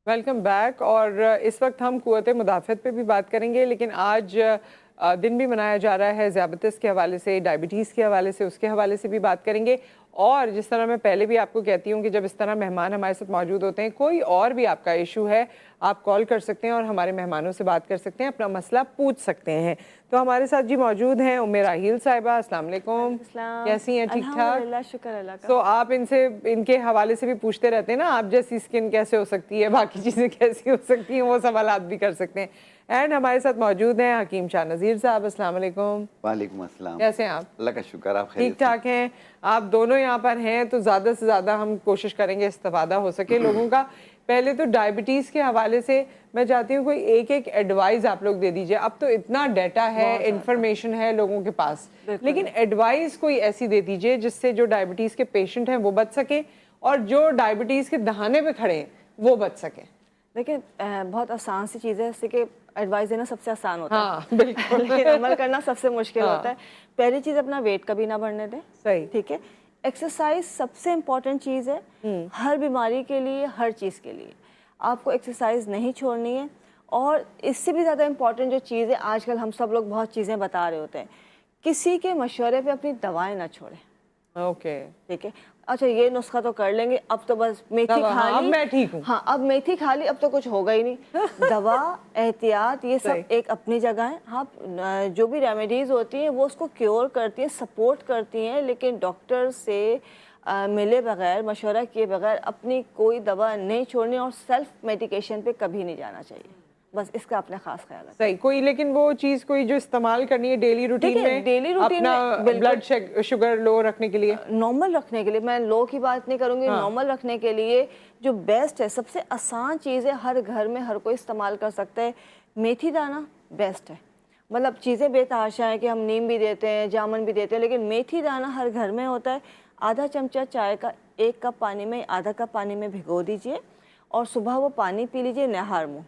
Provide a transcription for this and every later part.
Welcome back. और इस वक्त हम क़ुव्वत मुदाफ़अत पे भी बात करेंगे, लेकिन आज दिन भी मनाया जा रहा है ज़ियाबतीस के हवाले से, डायबिटीज़ के हवाले से, उसके हवाले से भी बात करेंगे। और जिस तरह मैं पहले भी आपको कहती हूँ कि जब इस तरह मेहमान हमारे साथ मौजूद होते हैं, कोई और भी आपका इशू है, आप कॉल कर सकते हैं और हमारे मेहमानों से बात कर सकते हैं, अपना मसला पूछ सकते हैं। तो हमारे साथ जी मौजूद हैं उम्मे राहील साहिबा। अस्सलाम वालेकुम, कैसी हैं? ठीक ठाक, अल्हम्दुलिल्लाह, शुक्र अल्लाह का। तो आप इनसे इनके हवाले से भी पूछते रहते हैं ना, आप जैसी स्किन कैसे हो सकती है, बाकी चीज़ें कैसी हो सकती हैं, वो सवाल आप भी कर सकते हैं। एंड हमारे साथ मौजूद हैं हकीम शाह नज़ीर साहब। अस्सलाम वालेकुम। वालेकुम अस्सलाम। कैसे हैं आप? अल्लाह का शुक्र, आप ठीक खैरियत से? ठाक हैं? आप दोनों यहाँ पर हैं तो ज़्यादा से ज़्यादा हम कोशिश करेंगे इस्तेफ़ादा हो सके लोगों का। पहले तो डायबिटीज़ के हवाले से मैं चाहती हूँ कोई एक एडवाइस आप लोग दे दीजिए। अब तो इतना डाटा है, इंफॉर्मेशन है लोगों के पास, लेकिन एडवाइस कोई ऐसी दे दीजिए जिससे जो डायबिटीज़ के पेशेंट हैं वो बच सकें और जो डायबिटीज़ के दहाने पे खड़े हैं वो बच सकें। देखिए, बहुत आसान सी चीज़ है, जैसे कि एडवाइस देना सबसे आसान होता हाँ, है बिल्कुल। लेकिन अमल करना सबसे मुश्किल हाँ। होता है। पहली चीज़, अपना वेट कभी ना बढ़ने दें। सही। ठीक है। एक्सरसाइज सबसे इम्पॉर्टेंट चीज़ है, हर बीमारी के लिए, हर चीज़ के लिए आपको एक्सरसाइज नहीं छोड़नी है। और इससे भी ज़्यादा इम्पॉर्टेंट जो चीज़ है, आजकल हम सब लोग बहुत चीज़ें बता रहे होते हैं, किसी के मशवरे पे अपनी दवाएं ना छोड़ें। ओके, ठीक है। अच्छा, ये नुस्खा तो कर लेंगे, अब तो बस मेथी खा हाँ, अब ली, मैं ठीक हूँ। हाँ अब मेथी खा ली, अब तो कुछ होगा ही नहीं। दवा, एहतियात, ये सब एक अपनी जगह है। हाँ, जो भी रेमेडीज़ होती हैं वो उसको क्योर करती हैं, सपोर्ट करती हैं, लेकिन डॉक्टर से मिले बगैर, मशवरा किए बगैर अपनी कोई दवा नहीं छोड़नी और सेल्फ मेडिकेशन पे कभी नहीं जाना चाहिए। बस इसका अपना खास ख्याल रखें। सही। कोई लेकिन वो चीज़ कोई जो इस्तेमाल करनी है डेली रूटीन में, डेली रूटीन अपना में ब्लड शुगर लो रखने के लिए, नॉर्मल रखने के लिए, मैं लो की बात नहीं करूँगी, हाँ। नॉर्मल रखने के लिए जो बेस्ट है, सबसे आसान चीज़ है, हर घर में हर कोई इस्तेमाल कर सकता है, मेथी दाना बेस्ट है। मतलब चीज़ें बेतहाशा है कि हम नीम भी देते हैं, जामुन भी देते हैं, लेकिन मेथी दाना हर घर में होता है। आधा चमचा चाय का 1 कप पानी में, आधा कप पानी में भिगो दीजिए और सुबह वो पानी पी लीजिए निहार मुँह।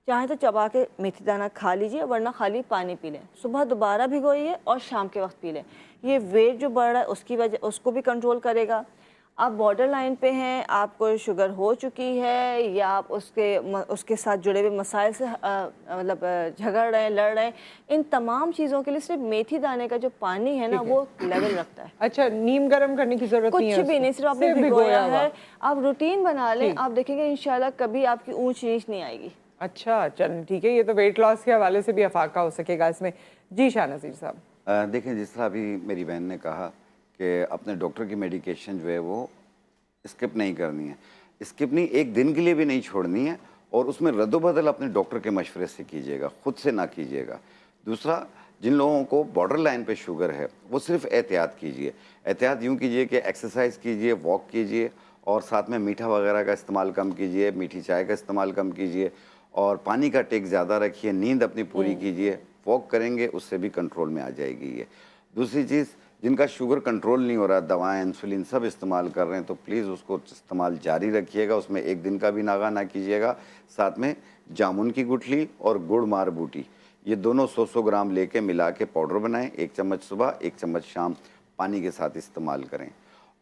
चाहे तो चबा के मेथी दाना खा लीजिए, वरना खाली पानी पी लें। सुबह दोबारा भिगोइए और शाम के वक्त पी लें। ये वेट जो बढ़ रहा है उसकी वजह, उसको भी कंट्रोल करेगा। आप बॉर्डर लाइन पे हैं, आपको शुगर हो चुकी है, या आप उसके साथ जुड़े हुए मसाइल से मतलब झगड़ रहे हैं, लड़ रहे हैं, इन तमाम चीज़ों के लिए सिर्फ मेथी दाने का जो पानी है ना, वो लेवल रखता है। अच्छा, नीम गर्म करने की जरूरत नहीं है? कुछ भी नहीं, सिर्फ आपने भिगोया है। आप रूटीन बना लें, ठीक। आप देखेंगे इंशाल्लाह कभी आपकी ऊंच नीच नहीं आएगी। अच्छा, चल ठीक है। ये तो वेट लॉस के हवाले से भी अफाका हो सकेगा इसमें। जी शाह नज़ीर साहब। देखें, जिस तरह अभी मेरी बहन ने कहा कि अपने डॉक्टर की मेडिकेशन जो है वो स्किप नहीं करनी है, स्किप नहीं, एक दिन के लिए भी नहीं छोड़नी है, और उसमें रद्दोबदल अपने डॉक्टर के मशवरे से कीजिएगा, खुद से ना कीजिएगा। दूसरा, जिन लोगों को बॉर्डर लाइन पे शुगर है वो सिर्फ एहतियात कीजिए। एहतियात यूँ कीजिए कि एक्सरसाइज कीजिए, वॉक कीजिए, और साथ में मीठा वगैरह का इस्तेमाल कम कीजिए, मीठी चाय का इस्तेमाल कम कीजिए, और पानी का टेक ज़्यादा रखिए, नींद अपनी पूरी कीजिए। वॉक करेंगे उससे भी कंट्रोल में आ जाएगी ये। दूसरी चीज़, जिनका शुगर कंट्रोल नहीं हो रहा, दवाएं, इंसुलिन सब इस्तेमाल कर रहे हैं, तो प्लीज़ उसको इस्तेमाल जारी रखिएगा, उसमें एक दिन का भी नागा ना कीजिएगा। साथ में जामुन की गुठली और गुड़ मार बूटी, ये दोनों 100-100 ग्राम लेके मिला के पाउडर बनाएं, 1 चम्मच सुबह 1 चम्मच शाम पानी के साथ इस्तेमाल करें।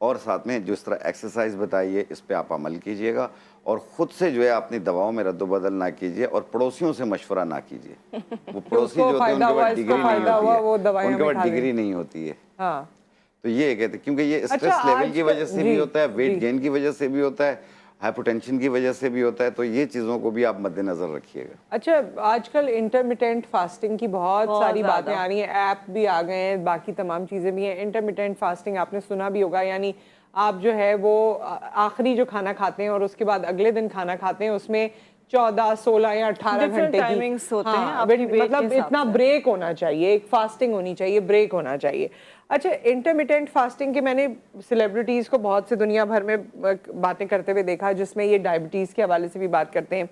और साथ में जिस तरह एक्सरसाइज बताइए, इस पे आप अमल कीजिएगा, और ख़ुद से जो है अपनी दवाओं में रद्दोबदल ना कीजिए, और पड़ोसियों से मशवरा ना कीजिए। वो पड़ोसी जो होते हैं उनके पास डिग्री नहीं होती है, उनके पास डिग्री नहीं होती है। हाँ, तो ये कहते, क्योंकि ये स्ट्रेस अच्छा, लेवल की वजह से भी होता है, वेट जी। गेन की वजह से भी होता है, हाइपोटेंशन की वजह से भी होता है, तो ये चीज़ों को भी आप मद्देनज़र रखिएगा। अच्छा, आजकल इंटरमिटेंट फास्टिंग की बहुत सारी बातें आ रही हैं, ऐप भी आ गए हैं, बाकी तमाम चीज़ें भी हैं। इंटरमिटेंट फास्टिंग आपने सुना भी होगा, यानी आप जो है वो आखिरी जो खाना खाते हैं और उसके बाद अगले दिन खाना खाते हैं, उसमें 14, 16 या 18 घंटे की टाइमिंग्स होते हैं, हाँ, मतलब इतना ब्रेक होना चाहिए, एक फास्टिंग होनी चाहिए, ब्रेक होना चाहिए। अच्छा, इंटरमिटेंट फास्टिंग के मैंने सेलिब्रिटीज़ को बहुत से दुनिया भर में बातें करते हुए देखा, जिसमें ये डायबिटीज़ के हवाले से भी बात करते हैं।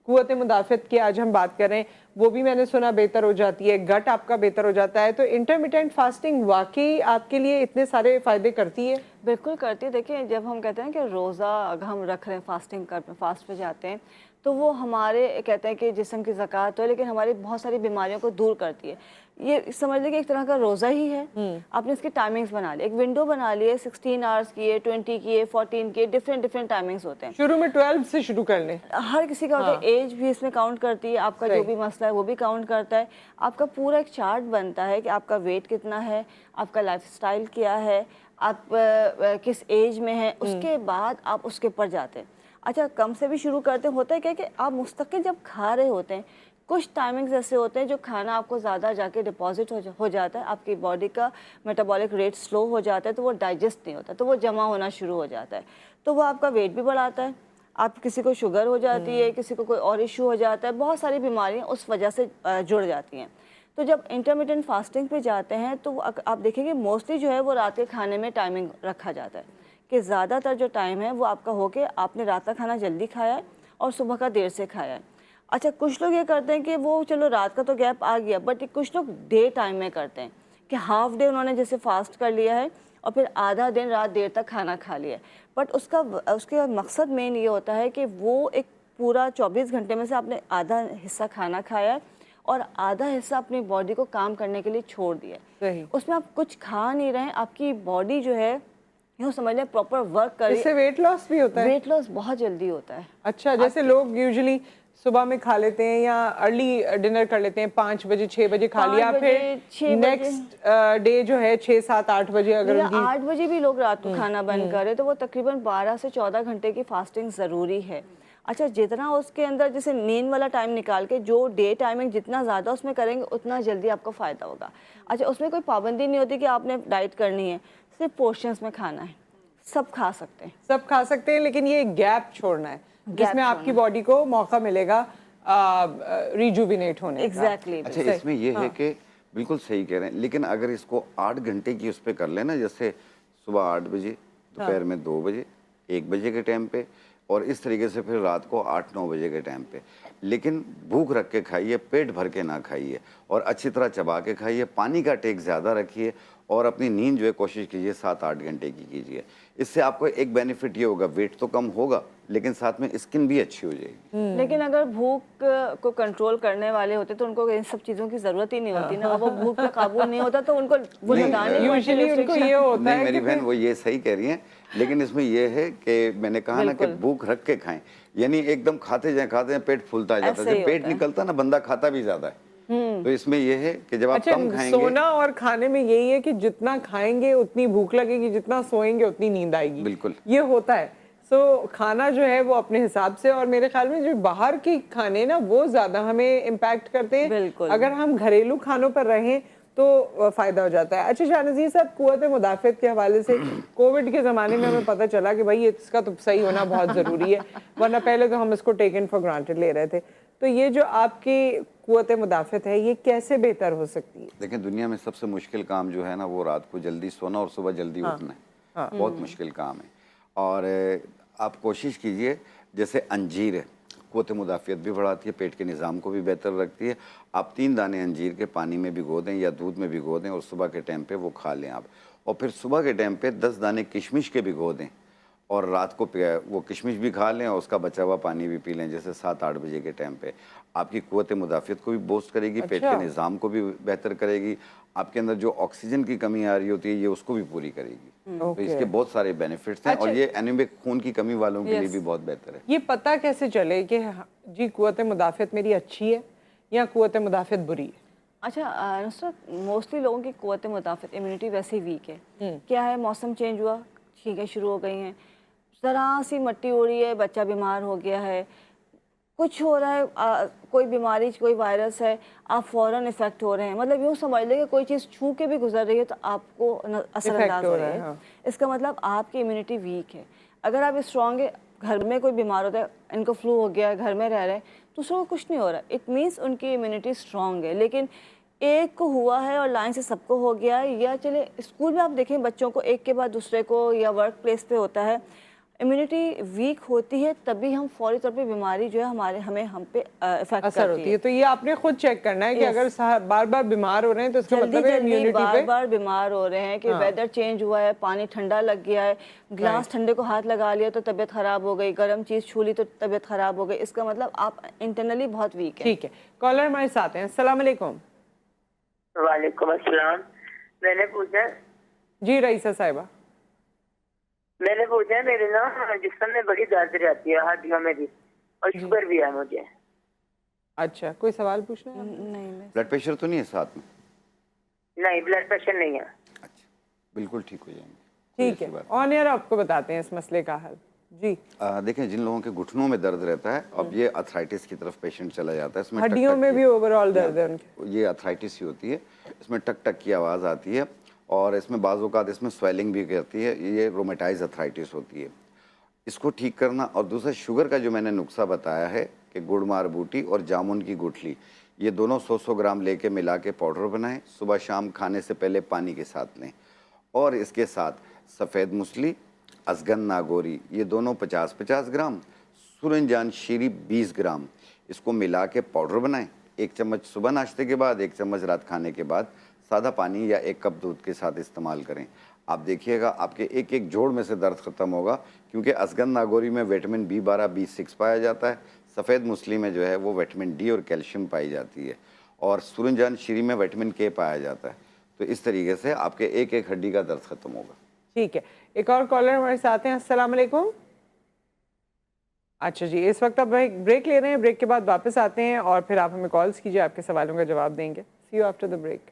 क़ुव्वत मुदाफ़अत की आज हम बात कर रहे हैं, वो भी मैंने सुना बेहतर हो जाती है, गट आपका बेहतर हो जाता है। तो इंटरमिटेंट फास्टिंग वाकई आपके लिए इतने सारे फ़ायदे करती है? बिल्कुल करती है। देखिए, जब हम कहते हैं कि रोज़ा अगर हम रख रहे हैं, फास्ट पे जाते हैं, तो वो हमारे कहते हैं कि जिस्म की ज़कात हो, लेकिन हमारी बहुत सारी बीमारियों को दूर करती है। ये समझ लीजिए कि एक तरह का रोज़ा ही है। आपने इसकी टाइमिंग्स बना ली, एक विंडो बना ली है, 16 आवर्स की है, 20 की है, 14 की है, डिफरेंट टाइमिंग्स होते हैं। शुरू में 12 से शुरू कर लें। हर किसी का होता है, एज भी इसमें काउंट करती है, आपका जो भी मसला है वो भी काउंट करता है। आपका पूरा एक चार्ट बनता है कि आपका वेट कितना है, आपका लाइफस्टाइल क्या है, आप किस एज में हैं, उसके बाद आप उसके ऊपर जाते हैं। अच्छा, कम से भी शुरू करते होता है क्या कि आप मुस्तकिल जब खा रहे होते हैं, कुछ टाइमिंग्स ऐसे होते हैं जो खाना आपको ज़्यादा जाके डिपॉजिट हो जाता है, आपकी बॉडी का मेटाबॉलिक रेट स्लो हो जाता है, तो वो डाइजेस्ट नहीं होता, तो वो जमा होना शुरू हो जाता है, तो वो आपका वेट भी बढ़ाता है। आप किसी को शुगर हो जाती है, किसी को कोई और इशू हो जाता है, बहुत सारी बीमारियाँ उस वजह से जुड़ जाती हैं। तो जब इंटरमिटेंट फास्टिंग पे जाते हैं तो आप देखेंगे मोस्टली जो है वो रात के खाने में टाइमिंग रखा जाता है कि ज़्यादातर जो टाइम है वो आपका हो के आपने रात का खाना जल्दी खाया है और सुबह का देर से खाया है। अच्छा, कुछ लोग ये करते हैं कि वो चलो रात का तो गैप आ गया, बट कुछ लोग डे टाइम में करते हैं कि हाफ डे उन्होंने जैसे फास्ट कर लिया है और फिर आधा दिन रात देर तक खाना खा लिया है। बट उसके मकसद मेन ये होता है कि वो एक पूरा 24 घंटे में से आपने आधा हिस्सा खाना खाया है और आधा हिस्सा अपनी बॉडी को काम करने के लिए छोड़ दिया है। उसमें आप कुछ खा नहीं रहे हैं, आपकी बॉडी जो है यूँ समझ लें प्रॉपर वर्क कर रही है। इससे वेट लॉस भी होता है? वेट लॉस बहुत जल्दी होता है। अच्छा, जैसे लोग यूजुअली सुबह में खा लेते हैं या अर्ली डिनर कर लेते हैं, 5 बजे 6 बजे खा लिया, फिर नेक्स्ट डे जो है 6 7 8 बजे अगर 8 बजे भी लोग रात को खाना बंद करें तो वो तकरीबन 12 से 14 घंटे की फास्टिंग ज़रूरी है। अच्छा, जितना उसके अंदर जैसे नींद वाला टाइम निकाल के जो डे टाइमिंग जितना ज़्यादा उसमें करेंगे उतना जल्दी आपको फ़ायदा होगा। अच्छा, उसमें कोई पाबंदी नहीं होती कि आपने डाइट करनी है, सिर्फ पोर्शंस में खाना है, सब खा सकते हैं, सब खा सकते हैं, लेकिन ये गैप छोड़ना है जिसमें आपकी बॉडी को मौका मिलेगा रिजुविनेट होने का। एग्जैक्टली। अच्छा, इसमें ये है कि बिल्कुल सही कह रहे हैं, लेकिन अगर इसको 8 घंटे की उस पर कर लेना, जैसे सुबह 8 बजे, दोपहर में 2 बजे, 1 बजे के टाइम पे, और इस तरीके से फिर रात को 8-9 बजे के टाइम पे, लेकिन भूख रख के खाइए, पेट भर के ना खाइए और अच्छी तरह चबा के खाइए, पानी का टेक ज़्यादा रखिए और अपनी नींद जो है कोशिश कीजिए 7-8 घंटे की कीजिए। इससे आपको एक बेनिफिट ये होगा, वेट तो कम होगा लेकिन साथ में स्किन भी अच्छी हो जाएगी। लेकिन अगर भूख को कंट्रोल करने वाले होते तो उनको इन सब चीज़ों की ज़रूरत ही नहीं होती ना। अब वो भूख पे काबू नहीं होता तो उनको वो यूजुअली उनको ये होता है। मेरी बहन वो ये सही कह रही हैं, लेकिन इसमें ये है कि मैंने कहा ना कि भूख रख के खाएं, यानी एकदम खाते जाएं पेट फूलता जाता है, जब पेट निकलता ना बंदा खाता भी ज्यादा है। तो इसमें ये है कि जब आप कम खाएंगे, सोना और खाने में यही है कि जितना खाएंगे उतनी भूख लगेगी, जितना सोएंगे उतनी नींद आएगी। बिल्कुल ये होता है। खाना जो है वो अपने हिसाब से, और मेरे ख्याल में जो बाहर के खाने ना वो ज्यादा हमें इम्पैक्ट करते हैं। अगर हम घरेलू खानों पर रहें तो फायदा हो जाता है। अच्छा शाहनज़ीर साहब, क़ुव्वत मुदाफ़अत के हवाले से कोविड के ज़माने में हमें पता चला कि भाई इसका तो सही होना बहुत ज़रूरी है, वरना पहले तो हम इसको टेकन फॉर ग्रांटेड ले रहे थे। तो ये जो आपकी क़ुव्वत मुदाफ़अत है ये कैसे बेहतर हो सकती है? देखिए, दुनिया में सबसे मुश्किल काम जो है ना वो रात को जल्दी सोना और सुबह जल्दी उठना है। बहुत मुश्किल काम है। और आप कोशिश कीजिए, जैसे अंजीर है, क़ुव्वत मुदाफ़अत भी बढ़ाती है, पेट के निज़ाम को भी बेहतर रखती है। आप 3 दाने अंजीर के पानी में भिगो दें या दूध में भिगो दें और सुबह के टाइम पे वो खा लें आप। और फिर सुबह के टाइम पे 10 दाने किशमिश के भिगो दें और रात को वो किशमिश भी खा लें और उसका बचा हुआ पानी भी पी लें, जैसे 7-8 बजे के टाइम पे। आपकी क़ुव्वत मुदाफ़अत को भी बूस्ट करेगी, पेट के निज़ाम को भी बेहतर करेगी, आपके अंदर जो ऑक्सीजन की कमी आ रही होती है ये उसको भी पूरी करेगी। तो इसके बहुत सारे बेनिफिट्स हैं। और ये एनीमिक खून की कमी वालों के लिए भी बहुत बेहतर है। ये पता कैसे चले कि जी क़ुव्वत मुदाफ़अत मेरी अच्छी है या क़ुव्वत मुदाफ़अत बुरी है? अच्छा नुसरत, मोस्टली लोगों की क़ुव्वत मुदाफ़अत इम्यूनिटी वैसे ही वीक है। क्या है, मौसम चेंज हुआ, छींकें शुरू हो गई हैं, ज़रा सी मट्टी हो रही है, बच्चा बीमार हो गया है, कुछ हो रहा है, कोई बीमारी, कोई वायरस है, आप फ़ौरन इफ़ेक्ट हो रहे हैं। मतलब यूँ समझ लें कि कोई चीज़ छू के भी गुजर रही है तो आपको असरअंदाज हो रही है। इसका मतलब आपकी इम्यूनिटी वीक है। अगर आप स्ट्रॉन्ग है, घर में कोई बीमार होता है, इनको फ्लू हो गया, घर में रह रहे हैं, दूसरों को कुछ नहीं हो रहा, इट मीन्स उनकी इम्यूनिटी स्ट्रॉन्ग है। लेकिन एक को हुआ है और लाइन से सबको हो गया है, या चले स्कूल में आप देखें बच्चों को एक के बाद दूसरे को, या वर्क प्लेस पे होता है, इम्यूनिटी वीक होती है तभी हम फौरी तौर पे बीमारी जो है हम पे इफेक्ट असर करती होती है। तो ये आपने खुद चेक करना है कि Yes. अगर बार बार बीमार हो रहे हैं तो इसका जल्दी मतलब है जल्दी इम्यूनिटी बार पे। बार बीमार हो रहे हैं कि हाँ। वेदर चेंज हुआ है, पानी ठंडा लग गया है, ग्लास ठंडे को हाथ लगा लिया तो तबीयत खराब हो गई, गर्म चीज छू ली तो तबीयत खराब हो गई, इसका मतलब आप इंटरनली बहुत वीक है। ठीक है, कॉलर हमारे साथ हैं। अस्सलाम वालेकुम। वालेकुम अस्सलाम। मैंने पूछा रईसा साहिबा। मेरे ना जिस्म में बड़ी दर्द रहती है, हड्डियों में भी, और शुगर भी है मुझे। अच्छा, कोई सवाल पूछना है? नहीं मैं ब्लड प्रेशर तो नहीं है साथ में? नहीं, ब्लड प्रेशर नहीं है। अच्छा, बिल्कुल ठीक हो जाएंगे। ठीक है, ऑन एयर आपको बताते हैं इस मसले का हल। जी, देखें, जिन लोगों के घुटनों में दर्द रहता है, अब ये अर्थराइटिस की तरफ पेशेंट चला जाता है। इसमें हड्डियों में भी ओवरऑल दर्द है उनके। ये अर्थराइटिस ही होती है। इसमें टक टक की आवाज़ आती है और इसमें बाज़-औक़ात इसमें स्वेलिंग भी करती है। ये रोमेटाइज अर्थराइटिस होती है। इसको ठीक करना, और दूसरा शुगर का जो मैंने नुस्खा बताया है कि गुड़ मार बूटी और जामुन की गुठली, ये दोनों 100-100 ग्राम लेके मिला के पाउडर बनाएं, सुबह शाम खाने से पहले पानी के साथ लें। और इसके साथ सफ़ेद मूसली, अजगन नागौरी, ये दोनों 50-50 ग्राम, सूरजजान शीरी 20 ग्राम, इसको मिला के पाउडर बनाएं। 1 चम्मच सुबह नाश्ते के बाद, 1 चम्मच रात खाने के बाद सादा पानी या 1 कप दूध के साथ इस्तेमाल करें। आप देखिएगा आपके एक एक जोड़ में से दर्द ख़त्म होगा, क्योंकि असगन नागौरी में विटामिन B12, B6 पाया जाता है। सफ़ेद मूसली में जो है वो विटामिन D और कैल्शियम पाई जाती है, और सूरजजान शीरी में विटामिन K पाया जाता है। तो इस तरीके से आपके एक एक हड्डी का दर्द ख़त्म होगा। ठीक है, एक और कॉलर हमारे साथ हैं। अस्सलाम वालेकुम। अच्छा जी, इस वक्त आप ब्रेक ले रहे हैं, ब्रेक के बाद वापस आते हैं और फिर आप हमें कॉल्स कीजिए, आपके सवालों का जवाब देंगे। See you after the break.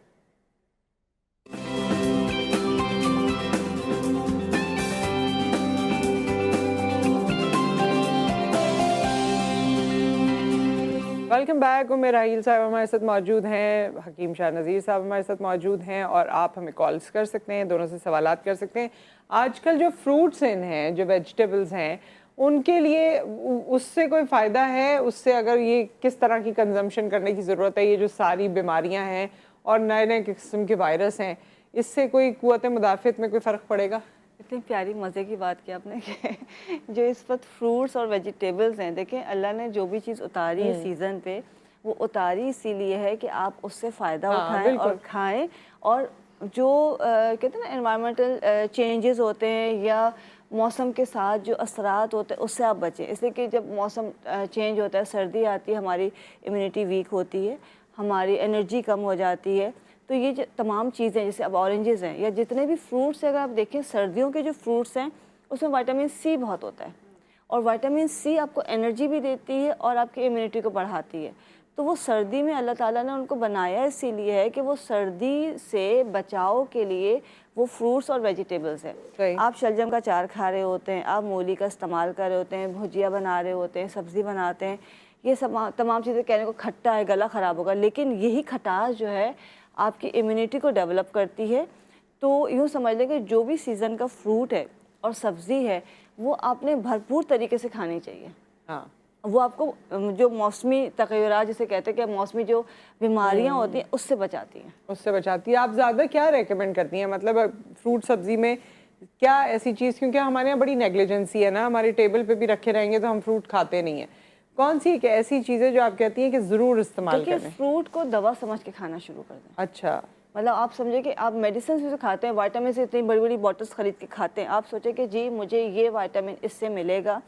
Welcome back. Umer Raheel साहब हमारे साथ मौजूद हैं, हकीम शाह नज़ीर साहब हमारे साथ मौजूद हैं, और आप हमें कॉल्स कर सकते हैं, दोनों से सवालात कर सकते हैं। आजकल जो फ्रूट्स हैं, जो वेजिटेबल्स हैं, उनके लिए उससे कोई फ़ायदा है? उससे अगर ये किस तरह की कंजम्पशन करने की ज़रूरत है? ये जो सारी बीमारियां हैं और नए नए किस्म के वायरस हैं, इससे कोई क़ुव्वत मुदाफ़ियत में कोई फ़र्क पड़ेगा? इतनी प्यारी मज़े की बात की आपने कि जो इस वक्त फ्रूट्स और वेजिटेबल्स हैं, देखें अल्लाह ने जो भी चीज़ उतारी है सीज़न पे, वो उतारी इसीलिए है कि आप उससे फ़ायदा उठाएं और खाएं। और जो कहते हैं ना एनवायरमेंटल चेंजेस होते हैं या मौसम के साथ जो असरात होते हैं उससे आप बचें। इसलिए कि जब मौसम चेंज होता है, सर्दी आती है, हमारी इम्यूनिटी वीक होती है, हमारी एनर्जी कम हो जाती है। तो ये जो तमाम चीज़ें, जैसे अब ऑरेंजेस हैं या जितने भी फ्रूट्स हैं, अगर आप देखें सर्दियों के जो फ्रूट्स हैं उसमें विटामिन C बहुत होता है, और विटामिन C आपको एनर्जी भी देती है और आपकी इम्यूनिटी को बढ़ाती है। तो वो सर्दी में अल्लाह ताला ने उनको बनाया इसीलिए है कि वो सर्दी से बचाव के लिए वो फ्रूट्स और वेजिटेबल्स हैं। आप शलजम का चार खा रहे होते हैं, आप मूली का इस्तेमाल कर रहे होते हैं, भुजिया बना रहे होते हैं, सब्ज़ी बनाते हैं, ये सब तमाम चीज़ें कहने को खट्टा है, गला ख़राब होगा, लेकिन यही खटास जो है आपकी इम्यूनिटी को डेवलप करती है। तो यूँ समझ लें कि जो भी सीज़न का फ्रूट है और सब्ज़ी है वो आपने भरपूर तरीके से खानी चाहिए। हाँ, वो आपको जो मौसमी तग़य्युरात जिसे कहते हैं कि मौसमी जो बीमारियां होती हैं उससे बचाती हैं। उससे बचाती है। आप ज़्यादा क्या रेकमेंड करती हैं, मतलब फ्रूट सब्ज़ी में क्या ऐसी चीज़, क्योंकि हमारे यहाँ बड़ी नेग्लिजेंसी है ना, हमारे टेबल पे भी रखे रहेंगे तो हम फ्रूट खाते नहीं हैं। कौन सी एक ऐसी चीज़ें जो आप कहती हैं कि ज़रूर इस्तेमाल करें? फ्रूट को दवा समझ के खाना शुरू कर दें। अच्छा, मतलब आप समझे कि आप मेडिसिन भी खाते हैं, विटामिन से इतनी बड़ी बड़ी बॉटल्स खरीद के खाते हैं, आप सोचे कि जी मुझे ये विटामिन इससे मिलेगा,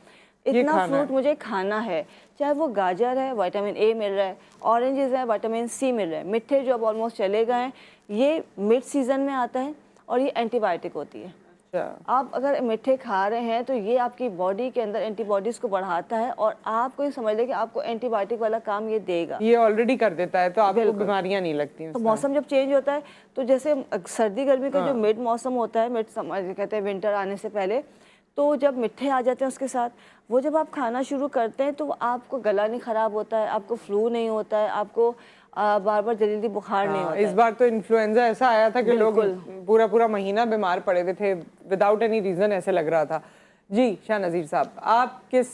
इतना फ्रूट मुझे खाना है। चाहे वो गाजर है, विटामिन A मिल रहा है, ऑरेंजेस है, विटामिन C मिल रहा है, मिठे जो अब ऑलमोस्ट चले गए हैं, ये मिड सीज़न में आता है और ये एंटीबायोटिक होती है। आप अगर मीठे खा रहे हैं तो ये आपकी बॉडी के अंदर एंटीबॉडीज़ को बढ़ाता है और आपको ये समझ लें कि आपको एंटीबायोटिक वाला काम ये देगा, ये ऑलरेडी कर देता है, तो आपको बीमारियां नहीं लगती। तो मौसम जब चेंज होता है तो जैसे सर्दी गर्मी का जो मिड मौसम होता है, मिड कहते हैं विंटर आने से पहले, तो जब मिठे आ जाते हैं उसके साथ, वो जब आप खाना शुरू करते हैं तो आपको गला नहीं ख़राब होता है, आपको फ्लू नहीं होता है, आपको बार बार जल्दी बुखार नहीं होता। इस बार तो इन्फ्लुएंजा ऐसा आया था कि लोग पूरा पूरा महीना बीमार पड़े हुए थे विदाउट एनी रीज़न, ऐसे लग रहा था। जी शाह नज़ीर साहब, आप किस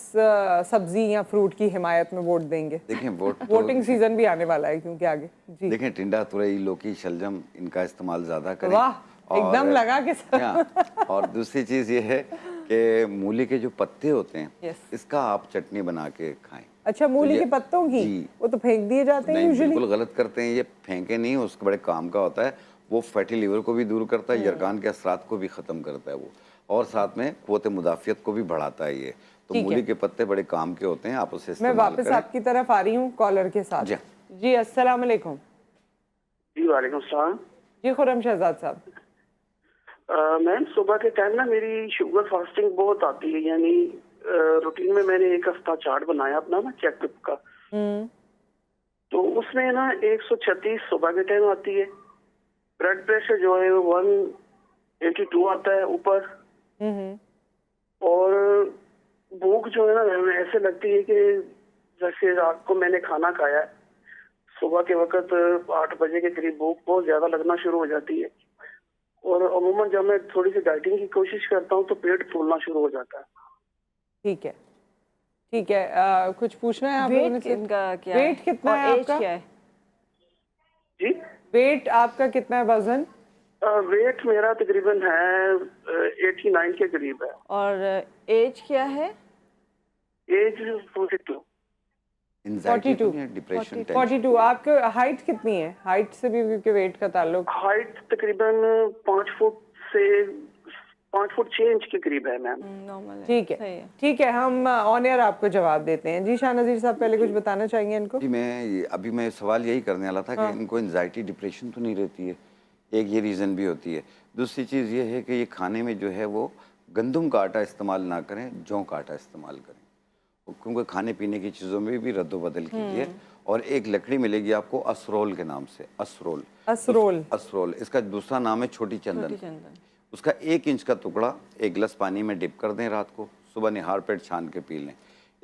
सब्जी या फ्रूट की हिमायत में वोट देंगे? देखें, वोटिंग सीजन भी आने वाला है क्योंकि आगे। जी देखें, टिंडा, तुरई, लौकी, शलजम, इनका इस्तेमाल ज़्यादा करें। वाह, एकदम लगा के और दूसरी चीज़ ये है कि मूली के जो पत्ते होते हैं Yes. इसका आप चटनी बना के खाएं। अच्छा, मूली तो के ये- पत्तों की? जी। वो तो फेंक दिए जाते हैं नहीं, यूजुअली। बिल्कुल गलत करते हैं, ये फेंके नहीं, उसके बड़े काम का होता है। वो फैटी लीवर को भी दूर करता है, यरकान के असरात को भी ख़त्म करता है वो, और साथ में क़ुव्वत मुदाफ़ियत को भी बढ़ाता है ये। तो ठीक है। मूली के पत्ते बड़े काम के होते हैं, आप उसे मैं इस्तेमाल वापस करें। आपकी तरफ आ रही हूँ कॉलर के साथ। जी। जी, अस्सलाम वालेकुम। जी वालेकुम सलाम। जी, खुर्रम शहजाद साहब। मैम सुबह के टाइम ना मेरी शुगर फास्टिंग बहुत आती है, यानी रूटीन में मैंने एक हफ्ता चार्ट बनाया अपना ना चेकअप का, तो उसमें ना 136 सुबह के टाइम आती है। ब्लड प्रेशर जो है 182 आता है ऊपर, और भूख जो है ना मैम ऐसे लगती है कि जैसे रात को मैंने खाना खाया है, सुबह के वक्त 8 बजे के करीब भूख बहुत ज्यादा लगना शुरू हो जाती है, और अमूमन जब मैं थोड़ी सी डाइटिंग की कोशिश करता हूँ तो पेट फूलना शुरू हो जाता है। ठीक है, ठीक है। कुछ पूछना है आप लोगों ने वेट से? इनका क्या वेट है कितना और है एज आपका? क्या है? जी, वेट आपका कितना है, वजन? वेट मेरा तकरीबन है 89 के करीब है। और एज क्या है? एज 42। एंजाइटी तो 42। नहीं है, डिप्रेशन, 42। आपके हाइट कितनी है? हाइट से भी क्योंकि वेट का ताल्लुक। हाइट तकरीबन 5 फुट से 5 फुट 6 इंच के करीब है मैम। नॉर्मल है। ठीक सही है, ठीक है, हम ऑन एयर आपको जवाब देते हैं। जी, शाहनज़ीर साहब पहले कुछ बताना चाहेंगे इनको? जी, अभी मैं सवाल यही करने वाला था कि इनको एंजाइटी डिप्रेशन तो नहीं रहती है, एक ये रीज़न भी होती है। दूसरी चीज़ ये है कि ये खाने में जो है वो गंदम का आटा इस्तेमाल ना करें, जौ का आटा इस्तेमाल करें, क्योंकि खाने पीने की चीज़ों में भी रद्द-बदल कीजिए। और एक लकड़ी मिलेगी आपको असरोल के नाम से, असरोल। असरोल। असरोल, इसका दूसरा नाम है छोटी चंदन। चंदन। उसका 1 इंच का टुकड़ा 1 गिलास पानी में डिप कर दें रात को, सुबह निहार पेट छान के पी लें।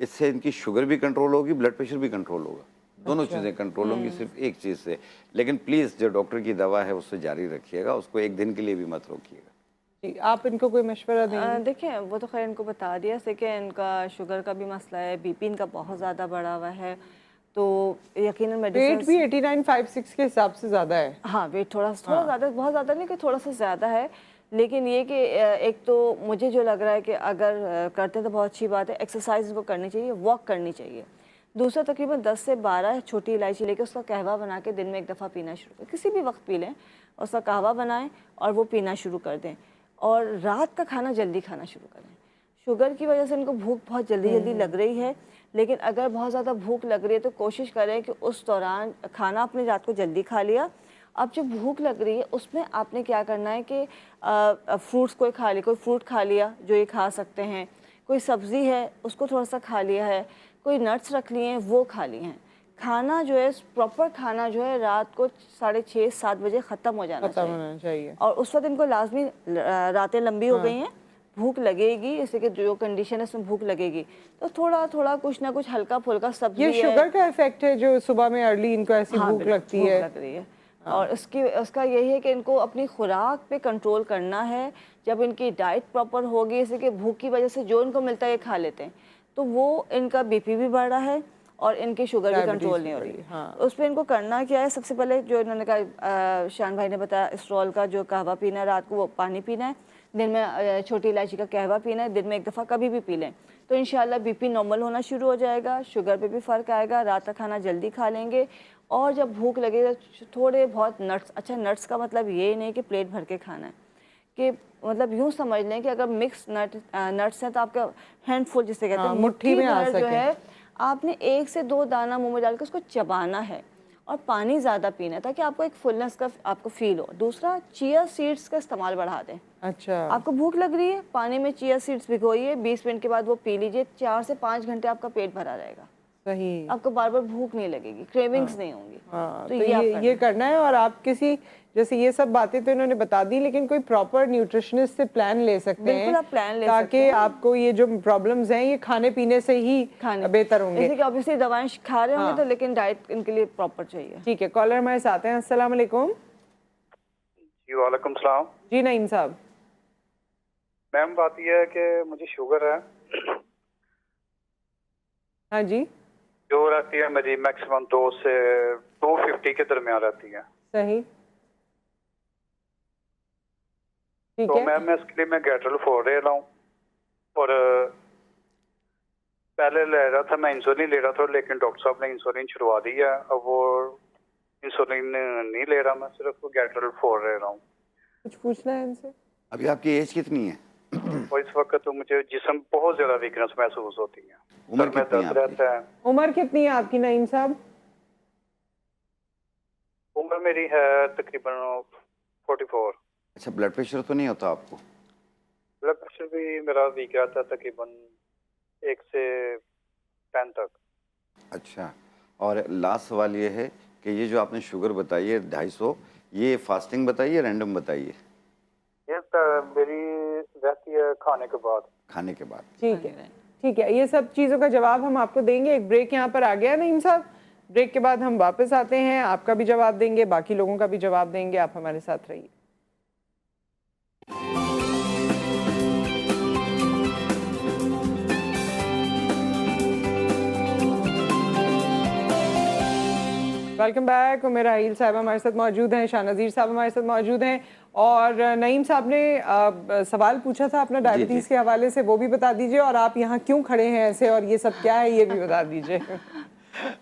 इससे इनकी शुगर भी कंट्रोल होगी, ब्लड प्रेशर भी कंट्रोल होगा, दोनों चीज़ें कंट्रोल होंगी सिर्फ एक चीज़ से। लेकिन प्लीज़ जो डॉक्टर की दवा है उससे जारी रखिएगा, उसको एक दिन के लिए भी मत रोकिएगा। जी, आप इनको कोई मशवरा देंगे? देखिए, वो तो खैर इनको बता दिया से कि इनका शुगर का भी मसला है, बीपी इनका बहुत ज़्यादा बढ़ा हुआ है, तो यकीनन मेडिसिन। वेट भी 8956 के हिसाब से ज़्यादा है। हाँ, वेट थोड़ा ज़्यादा, बहुत ज़्यादा नहीं कि थोड़ा सा ज़्यादा है, लेकिन ये कि एक तो मुझे जो लग रहा है कि अगर करते तो बहुत अच्छी बात है, एक्सरसाइज वो करनी चाहिए, वॉक करनी चाहिए। दूसरा, तकरीबन 10 से 12 छोटी इलायची लेके उसका कहवा बना के दिन में एक दफ़ा पीना शुरू करें, किसी भी वक्त पी लें, उसका कहवा बनाएं और वो पीना शुरू कर दें। और रात का खाना जल्दी खाना शुरू करें। शुगर की वजह से इनको भूख बहुत जल्दी लग रही है, लेकिन अगर बहुत ज़्यादा भूख लग रही है तो कोशिश करें कि उस दौरान खाना आपने रात को जल्दी खा लिया। अब जो भूख लग रही है उसमें आपने क्या करना है कि फ्रूट्स कोई खा लिया, कोई फ्रूट खा लिया जो ये खा सकते हैं, कोई सब्ज़ी है उसको थोड़ा सा खा लिया है, कोई नट्स रख लिए हैं वो खा लिए हैं। खाना जो है प्रॉपर खाना जो है रात को 6:30-7 बजे ख़त्म हो जाना चाहिए। और उस वक्त इनको लाजमी, रातें लंबी हो गई हैं, भूख लगेगी, जैसे कि जो कंडीशन है उसमें भूख लगेगी, तो थोड़ा थोड़ा कुछ ना कुछ हल्का फुल्का सब्जी। ये शुगर का इफेक्ट है जो सुबह में अर्ली इनको ऐसी भूख लगती है। लग रही है। और उसका यही है कि इनको अपनी खुराक पे कंट्रोल करना है। जब इनकी डाइट प्रॉपर होगी, जैसे कि भूख की वजह से जो इनको मिलता है ये खा लेते हैं, तो वो इनका बीपी भी बढ़ रहा है और इनकी शुगर भी कंट्रोल नहीं हो रही। हाँ। उस पर इनको करना क्या है, सबसे पहले जो इन्होंने कहा, शान भाई ने बताया, एस्ट्रॉल का जो कहवा पीना है रात को, वो पानी पीना है, दिन में छोटी इलायची का कहवा पीना है, दिन में एक दफ़ा कभी भी पी लें, तो इंशाल्लाह बीपी नॉर्मल होना शुरू हो जाएगा, शुगर पे भी फ़र्क आएगा, रात का खाना जल्दी खा लेंगे। और जब भूख लगेगा थोड़े बहुत नट्स, अच्छा नट्स का मतलब ये नहीं कि प्लेट भर के खाना है, कि मतलब यूँ समझ लें कि अगर मिक्स नट्स हैं तो आपका हैंडफुल जिसे कहते हैं, मुट्ठी में आ भर जो सके। है आपने 1 से 2 दाना मुंह में डाल के उसको चबाना है और पानी ज़्यादा पीना है ताकि आपको एक फुलनेस का आपको फील हो। दूसरा, चिया सीड्स का इस्तेमाल बढ़ा दें। अच्छा, आपको भूख लग रही है, पानी में चिया सीड्स भिगोइए, 20 मिनट के बाद वो पी लीजिए, 4 से 5 घंटे आपका पेट भरा रहेगा, सही। आपको बार बार भूख नहीं लगेगी, क्रेविंग्स नहीं होंगी। हाँ, तो ये करना है। और आप किसी, जैसे ये सब बातें तो इन्होंने बता दी, लेकिन कोई प्रॉपर न्यूट्रिशनिस्ट से प्लान ले सकते हैं। बिल्कुल, आप प्लान ले ताकि सकते हैं। आपको ये जो प्रॉब्लम्स हैं ये खाने पीने से ही बेहतर होंगे। जैसे कि ऑब्वियसली दवाएं खा रहे होंगे तो, लेकिन डाइट इनके लिए प्रॉपर चाहिए। ठीक है, कॉलर हमारे साथ हैं। अस्सलाम वालेकुम। जी वालेकुम सलाम। जी नईम साहब। मैम बात यह है कि मुझे शुगर है। हाँ जी, जो रहती है मेरी मैक्सिमम 2 से 250 के दरमियान रहती है। सही, ठीक तो है। मैम मैं इसके लिए मैं गैट्रल फोर ले रहा हूँ, और पहले ले रहा था, मैं इंसुलिन ले रहा था, लेकिन डॉक्टर साहब ने इंसुलिन छुड़वा दी है। अब वो इंसुलिन नहीं ले रहा, मैं सिर्फ गैट्रल 4 ले रहा हूँ। कुछ पूछना है इनसे? अभी आपकी एज कितनी है? और इस वक्त तो मुझे जिस्म बहुत ज्यादा वीकनेस महसूस होती है, उम्र सर में कितनी है दर्द आपकी? रहता है। उम्र कितनी है आपकी नईम साहब? उम्र मेरी है तकरीबन 44। अच्छा, ब्लड प्रेशर तो नहीं होता आपको? ब्लड प्रेशर भी मेरा वीक रहता है तकरीबन 1 से 10 तक। अच्छा, और लास्ट सवाल ये है कि ये जो आपने शुगर बताई है 250, ये फास्टिंग बताइए, रैंडम बताइए? ये मेरी रहती है खाने के बाद। खाने के बाद। ठीक है, ठीक है, ये सब चीज़ों का जवाब हम आपको देंगे। एक ब्रेक यहाँ पर आ गया नईम साहब, ब्रेक के बाद हम वापस आते हैं, आपका भी जवाब देंगे, बाकी लोगों का भी जवाब देंगे। आप हमारे साथ रहिए। Welcome back. उमेर राहील साहब हमारे साथ मौजूद हैं, शाहनज़ीर साहब हमारे साथ मौजूद हैं, और नईम साहब ने सवाल पूछा था अपना डायबिटीज़ के हवाले से, वो भी बता दीजिए, और आप यहाँ क्यों खड़े हैं ऐसे और ये सब क्या है ये भी बता दीजिए।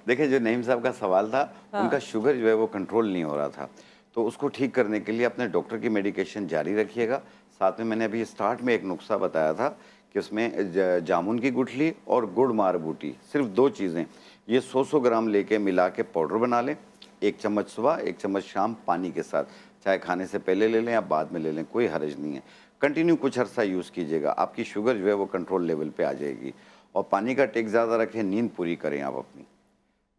देखिए, जो नईम साहब का सवाल था, उनका शुगर जो है वो कंट्रोल नहीं हो रहा था, तो उसको ठीक करने के लिए अपने डॉक्टर की मेडिकेशन जारी रखिएगा। साथ में मैंने अभी स्टार्ट में एक नुस्खा बताया था कि उसमें जामुन की गुठली और गुड़ मार बूटी, सिर्फ 2 चीज़ें, ये 100 ग्राम लेके मिला के पाउडर बना लें। 1 चम्मच सुबह, 1 चम्मच शाम पानी के साथ, चाहे खाने से पहले ले लें या बाद में ले लें, कोई हर्ज नहीं है। कंटिन्यू कुछ अर्सा यूज़ कीजिएगा, आपकी शुगर जो है वो कंट्रोल लेवल पे आ जाएगी। और पानी का टेक ज़्यादा रखें, नींद पूरी करें आप अपनी,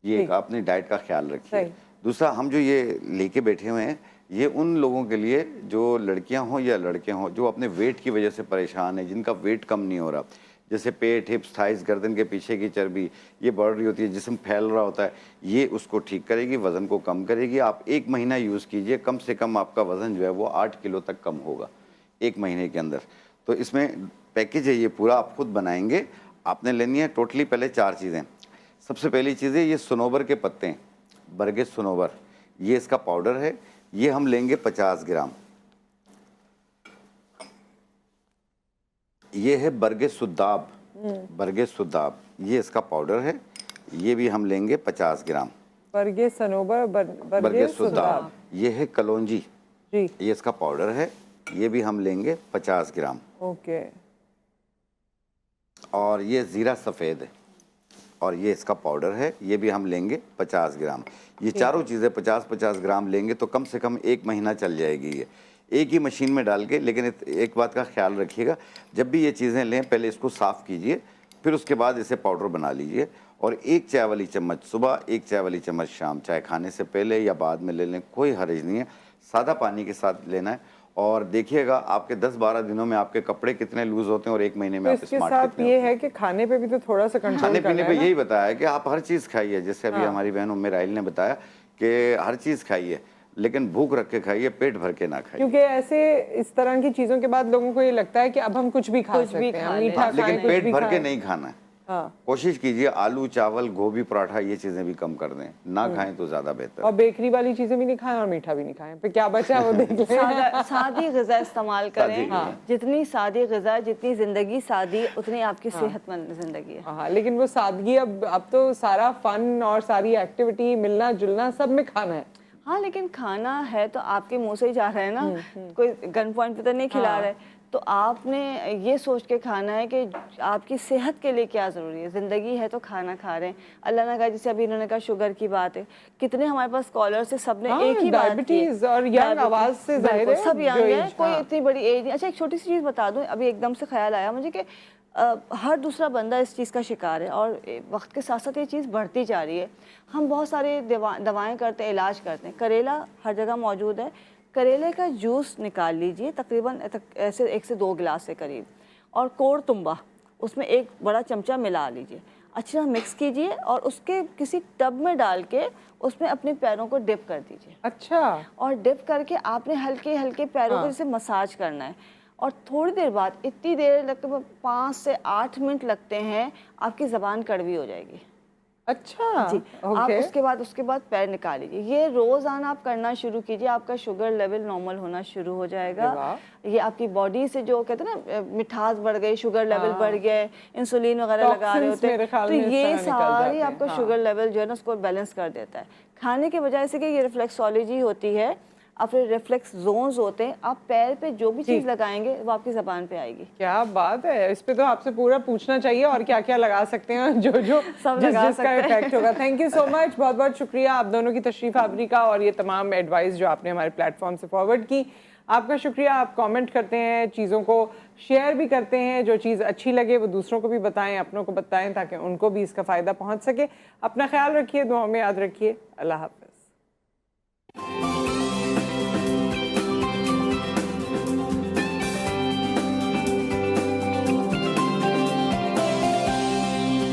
ये एक अपनी डाइट का ख्याल रखिए। दूसरा, हम जो ये लेके बैठे हुए हैं, ये उन लोगों के लिए जो लड़कियां हों या लड़के हों, जो अपने वेट की वजह से परेशान है, जिनका वेट कम नहीं हो रहा, जैसे पेट, हिप्स, थाइस, गर्दन के पीछे की चर्बी ये बढ़ रही होती है, जिस्म फैल रहा होता है, ये उसको ठीक करेगी, वज़न को कम करेगी। आप 1 महीना यूज़ कीजिए, कम से कम आपका वज़न जो है वो 8 किलो तक कम होगा 1 महीने के अंदर। तो इसमें पैकेज है, ये पूरा आप खुद बनाएंगे। आपने लेनी है टोटली पहले 4 चीज़ें। सबसे पहली चीज़ है ये सनोबर के पत्ते हैं, बरगे सनोबर, ये इसका पाउडर है, ये हम लेंगे 50 ग्राम। ये है बरगे सुद्दाब, बरगे सुद्दाब, ये इसका पाउडर है, ये भी हम लेंगे 50 ग्राम। बरगे सनोबर, बरगे सुद्दाब, ये है कलौंजी जी, ये इसका पाउडर है, ये भी हम लेंगे 50 ग्राम। ओके। और ये ज़ीरा सफ़ेद है, और ये इसका पाउडर है, ये भी हम लेंगे 50 ग्राम। ये चारों चीज़ें 50-50 ग्राम लेंगे तो कम से कम 1 महीना चल जाएगी ये, एक ही मशीन में डाल के। लेकिन एक बात का ख्याल रखिएगा, जब भी ये चीज़ें लें पहले इसको साफ़ कीजिए, फिर उसके बाद इसे पाउडर बना लीजिए। और 1 चाय वाली चम्मच सुबह, 1 चाय वाली चम्मच शाम, चाहे खाने से पहले या बाद में ले लें, कोई हर्ज नहीं है। सादा पानी के साथ लेना है। और देखिएगा आपके 10-12 दिनों में आपके कपड़े कितने लूज होते हैं और 1 महीने में तो आप इसके स्मार्ट साथ कितने ये होते हैं। है कि खाने पे भी तो थोड़ा सा कंट्रोल खाने करना पीने है पे ना? यही बताया है कि आप हर चीज़ खाइए, जैसे अभी हमारी बहन उम्मे राहिल ने बताया कि हर चीज़ खाइए, लेकिन भूख रख के खाइए, पेट भर के ना खाइए। क्योंकि ऐसे इस तरह की चीज़ों के बाद लोगों को ये लगता है कि अब हम कुछ भी खा सकते हैं, हम मीठा खाएं, लेकिन कुछ पेट भी भर के खाएं। नहीं खाना है। हाँ, कोशिश कीजिए आलू, चावल, गोभी, पराठा ये चीज़ें भी कम कर दें, ना खाएं तो ज़्यादा बेहतर। और बेकरी वाली चीज़ें भी नहीं खाएं और मीठा भी नहीं खाएं, फिर क्या बचा वो देख लें। सादी ग़िज़ा इस्तेमाल करें। सादी ग़िज़ा। जितनी सादी ग़िज़ा, जितनी ज़िंदगी सादी, उतनी आपकी सेहतमंद ज़िंदगी है। हाँ, लेकिन वो सादगी अब तो सारा फन और सारी एक्टिविटी, मिलना जुलना सब में खाना है। हाँ, लेकिन खाना है तो आपके मुंह से ही जा रहा है ना, कोई गन पॉइंट पे तो नहीं खिला रहा है। तो आपने ये सोच के खाना है कि आपकी सेहत के लिए क्या ज़रूरी है। ज़िंदगी है तो खाना खा रहे हैं। अल्लाह ने कहा, जैसे अभी इन्होंने कहा शुगर की बात है, कितने हमारे पास स्कॉलर से सबने एक ही बात की, डायबिटीज और यंग आवाज से जाहिर है सब यंग जो है, age, कोई हाँ। इतनी बड़ी एज नहीं। अच्छा, एक छोटी सी चीज़ बता दूं, अभी एकदम से ख्याल आया मुझे कि हर दूसरा बंदा इस चीज़ का शिकार है और वक्त के साथ साथ ये चीज़ बढ़ती जा रही है। हम बहुत सारे दवाएं करते हैं, इलाज करते हैं। करेला हर जगह मौजूद है, करेले का जूस निकाल लीजिए, तकरीबन ऐसे 1 से 2 गिलास के करीब, और कोड़ तुम्बा उसमें 1 बड़ा चमचा मिला लीजिए, अच्छी तरह मिक्स कीजिए और उसके किसी टब में डाल के उसमें अपने पैरों को डिप कर दीजिए। अच्छा, और डिप करके आपने हल्के हल्के पैरों को जैसे मसाज करना है, और थोड़ी देर बाद, इतनी देर लगते 5 से 8 मिनट लगते हैं, आपकी ज़बान कड़वी हो जाएगी। अच्छा जी। आप ओके उसके बाद पैर निकाल लीजिए, ये रोज़ाना आप करना शुरू कीजिए, आपका शुगर लेवल नॉर्मल होना शुरू हो जाएगा। अरे ये आपकी बॉडी से जो कहते हैं ना मिठास बढ़ गई, शुगर लेवल बढ़ गया, इंसुलिन वगैरह लगा रहे Toxins होते मेरे हैं, ख्याल तो में इस ये तरह निकल सारी जाते हैं, आपका हाँ। शुगर लेवल जो है ना उसको बैलेंस कर देता है। खाने की वजह से कि ये रिफ्लेक्सोलॉजी होती है, अपने रिफ्लेक्स जोन्स होते हैं, आप पैर पे जो भी चीज़ लगाएंगे वो आपकी ज़बान पे आएगी। क्या बात है, इस पे तो आपसे पूरा पूछना चाहिए और क्या क्या लगा सकते हैं जो जो सब जिस लगा जिसका सकते हैं। इफेक्ट होगा। थैंक यू सो मच, बहुत बहुत शुक्रिया आप दोनों की तशरीफ आवरी का और ये तमाम एडवाइस जो आपने हमारे प्लेटफॉर्म से फॉरवर्ड की। आपका शुक्रिया, आप कमेंट करते हैं, चीज़ों को शेयर भी करते हैं, जो चीज़ अच्छी लगे वो दूसरों को भी बताएं, अपनों को बताएं ताकि उनको भी इसका फ़ायदा पहुंच सके। अपना ख्याल रखिए, दुआ में याद रखिए। अल्लाह हाफ़िज़।